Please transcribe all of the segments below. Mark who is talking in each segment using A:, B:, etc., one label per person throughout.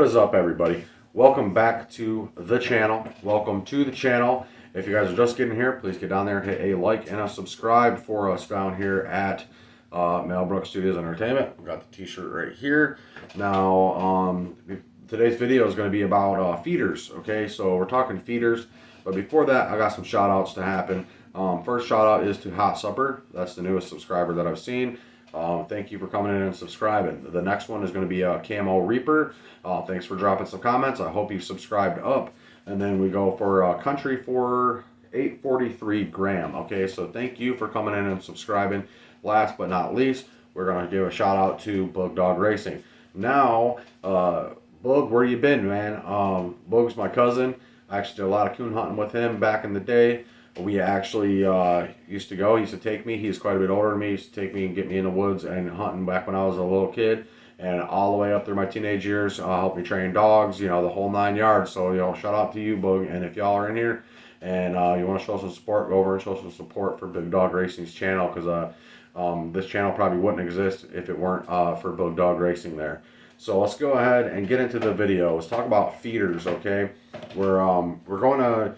A: is up, everybody? Welcome back to the channel. Welcome to the channel. If you guys are just getting here, please get down there and hit a like and a subscribe for us down here at Malbrook Studios Entertainment. We've got the t-shirt right here. Now, today's video is going to be about feeders, okay? So we're talking feeders, but before that, I got some shout outs to happen. First shout out is to Hot Supper. That's the newest subscriber that I've seen. Thank you for coming in and subscribing. The next one is going to be Camo Reaper. Thanks for dropping some comments. I hope you subscribed up. And then we go for Country for 843 Graham. Okay, so thank you for coming in and subscribing. Last but not least, we're going to give a shout out to Bug Dog Racing. Now, Bug, where you been, man? Bug's my cousin. I actually did a lot of coon hunting with him back in the day. We actually used to go. He used to take me. He's quite a bit older than me. He used to take me and get me in the woods and hunting back when I was a little kid. And all the way up through my teenage years, helped me train dogs, you know, the whole 9 yards. So, you know, shout out to you, Bug. And if y'all are in here and you want to show some support, go over and show some support for Big Dog Racing's channel. Because this channel probably wouldn't exist if it weren't for Big Dog Racing there. So let's go ahead and get into the video. Let's talk about feeders, okay? We're going to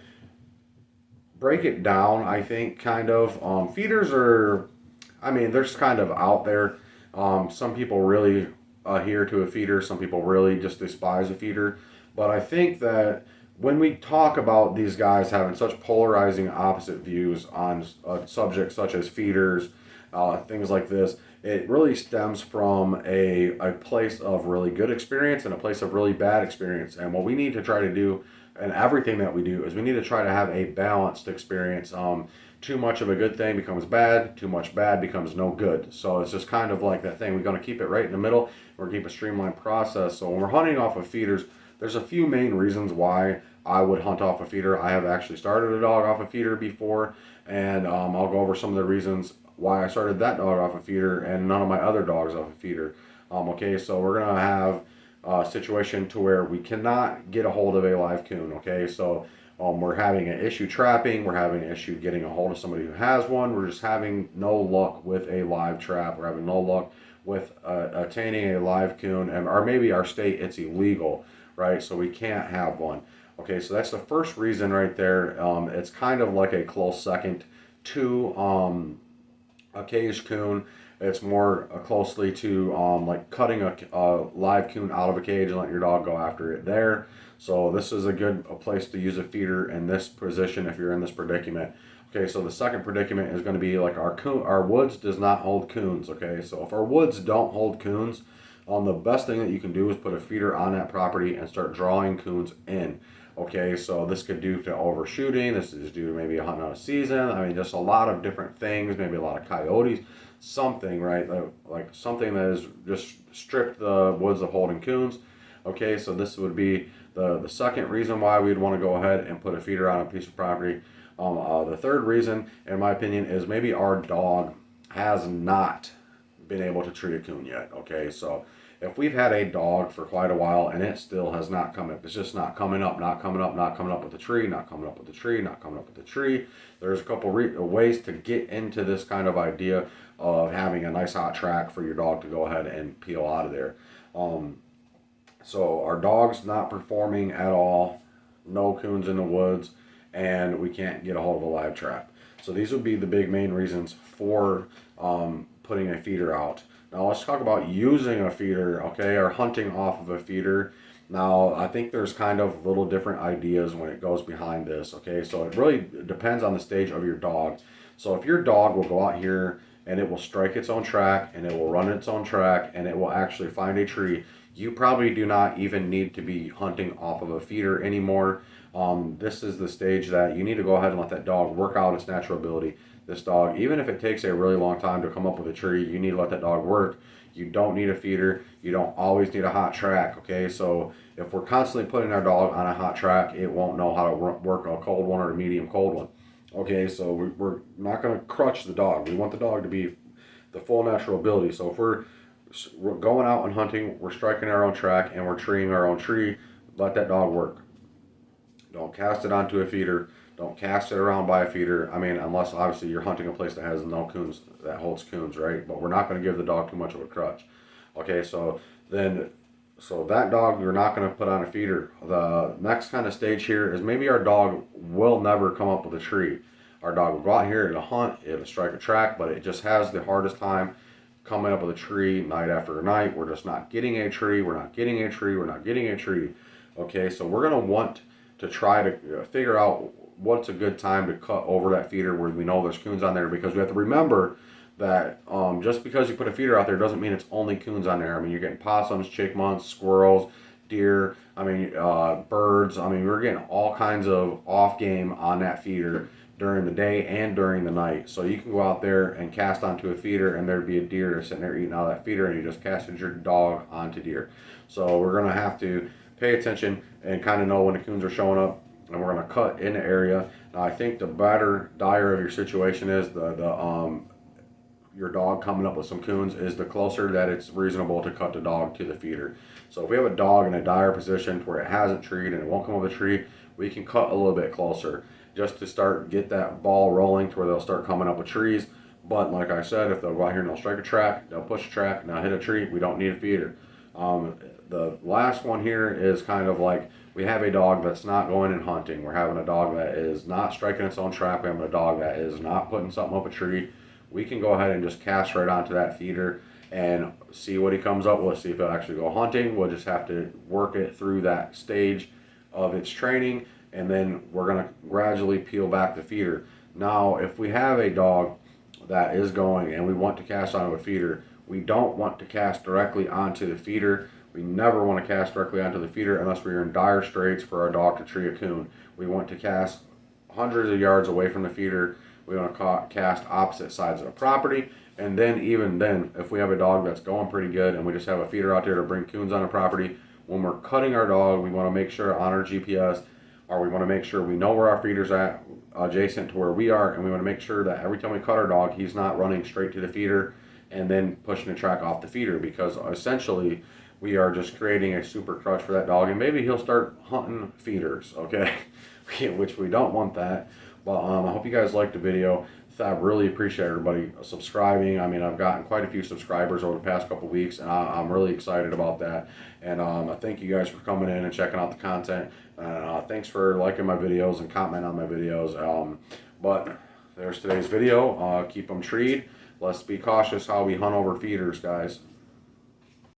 A: break it down, I think, kind of. Feeders are, I mean, they're just kind of out there. Some people really adhere to a feeder. Some people really just despise a feeder. But I think that when we talk about these guys having such polarizing opposite views on a subject such as feeders, things like this, it really stems from a place of really good experience and a place of really bad experience. And what we need to try to do, and everything that we do, is we need to try to have a balanced experience. Too much of a good thing becomes bad. Too much bad becomes no good. So it's just kind of like that thing. We're going to keep it right in the middle. We're going to keep a streamlined process. So when we're hunting off of feeders, there's a few main reasons why I would hunt off a feeder. I have actually started a dog off a feeder before, and I'll go over some of the reasons why I started that dog off a feeder and none of my other dogs off a feeder. Okay, so we're going to have a situation to where we cannot get a hold of a live coon. Okay, so we're having an issue trapping, we're having an issue getting a hold of somebody who has one, we're just having no luck with a live trap, we're having no luck with attaining a live coon, or maybe our state it's illegal, right? So we can't have one. Okay, so that's the first reason right there. It's kind of like a close second to a caged coon. It's more closely to like cutting a live coon out of a cage and letting your dog go after it there. So this is a good place to use a feeder in this position if you're in this predicament. Okay, so the second predicament is going to be like our woods does not hold coons. Okay, so if our woods don't hold coons, the best thing that you can do is put a feeder on that property and start drawing coons in. Okay, so this could do to overshooting. This is due to maybe a hunt out of season. I mean, just a lot of different things. Maybe a lot of coyotes. Something, right? Like something that has just stripped the woods of holding coons. Okay, so this would be the second reason why we'd want to go ahead and put a feeder on a piece of property. The third reason, in my opinion, is maybe our dog has not been able to tree a coon yet. Okay, so if we've had a dog for quite a while and it still has not come up, it's just not coming up, not coming up, not coming up with the tree, not coming up with the tree, not coming up with the tree. There's a couple ways to get into this kind of idea of having a nice hot track for your dog to go ahead and peel out of there. So our dog's not performing at all, no coons in the woods, and we can't get a hold of a live trap. So these would be the big main reasons for putting a feeder out. Now let's talk about using a feeder, okay, or hunting off of a feeder. Now I think there's kind of little different ideas when it goes behind this, okay, so it really depends on the stage of your dog. So if your dog will go out here and it will strike its own track and it will run its own track and it will actually find a tree, you probably do not even need to be hunting off of a feeder anymore. This is the stage that you need to go ahead and let that dog work out its natural ability. This dog, even if it takes a really long time to come up with a tree, you need to let that dog work. You don't need a feeder. You don't always need a hot track, okay? So if we're constantly putting our dog on a hot track, it won't know how to work a cold one or a medium cold one. Okay, so we're not going to crutch the dog. We want the dog to be the full natural ability. So if we're going out and hunting, we're striking our own track, and we're treeing our own tree, let that dog work. Don't cast it onto a feeder. Don't cast it around by a feeder. I mean, unless obviously you're hunting a place that has no coons, that holds coons, right? But we're not going to give the dog too much of a crutch. Okay, so then So that dog you're not going to put on a feeder. The next kind of stage here is maybe our dog will never come up with a tree. Our dog will go out here, it'll hunt, it'll strike a track, but it just has the hardest time coming up with a tree night after night. We're just not getting a tree, we're not getting a tree, we're not getting a tree. Okay, so we're going to want to try to figure out what's a good time to cut over that feeder where we know there's coons on there, because we have to remember that just because you put a feeder out there doesn't mean it's only coons on there. I mean, you're getting possums, chickmunks, squirrels, deer, I mean, birds. I mean, we're getting all kinds of off game on that feeder during the day and during the night. So you can go out there and cast onto a feeder and there'd be a deer sitting there eating out of that feeder, and you just casted your dog onto deer. So we're going to have to pay attention and kind of know when the coons are showing up, and we're going to cut in the area. Now, I think the better dire of your situation is the your dog coming up with some coons is the closer that it's reasonable to cut the dog to the feeder. So if we have a dog in a dire position where it hasn't treed and it won't come up with a tree, we can cut a little bit closer just to start get that ball rolling to where they'll start coming up with trees. But like I said, if they'll go out here and they'll strike a track, they'll push a track, and they'll hit a tree, we don't need a feeder. The last one here is kind of like we have a dog that's not going and hunting. We're having a dog that is not striking its own track. We're having a dog that is not putting something up a tree. We can go ahead and just cast right onto that feeder and see what he comes up with. See if it'll actually go hunting. We'll just have to work it through that stage of its training, and then we're going to gradually peel back the feeder. Now, if we have a dog that is going and we want to cast onto a feeder, we don't want to cast directly onto the feeder. We never want to cast directly onto the feeder unless we're in dire straits for our dog to tree a coon. We want to cast hundreds of yards away from the feeder. We want to cast opposite sides of the property. And then even then, if we have a dog that's going pretty good and we just have a feeder out there to bring coons on the property, when we're cutting our dog, we want to make sure on our GPS, or we want to make sure we know where our feeder's at adjacent to where we are, and we want to make sure that every time we cut our dog, he's not running straight to the feeder and then pushing the track off the feeder, because essentially we are just creating a super crutch for that dog, and maybe he'll start hunting feeders, okay? Which we don't want that. But I hope you guys liked the video. I really appreciate everybody subscribing. I mean, I've gotten quite a few subscribers over the past couple weeks, and I'm really excited about that. And I thank you guys for coming in and checking out the content. Thanks for liking my videos and commenting on my videos. But there's today's video. Keep them treed. Let's be cautious how we hunt over feeders, guys.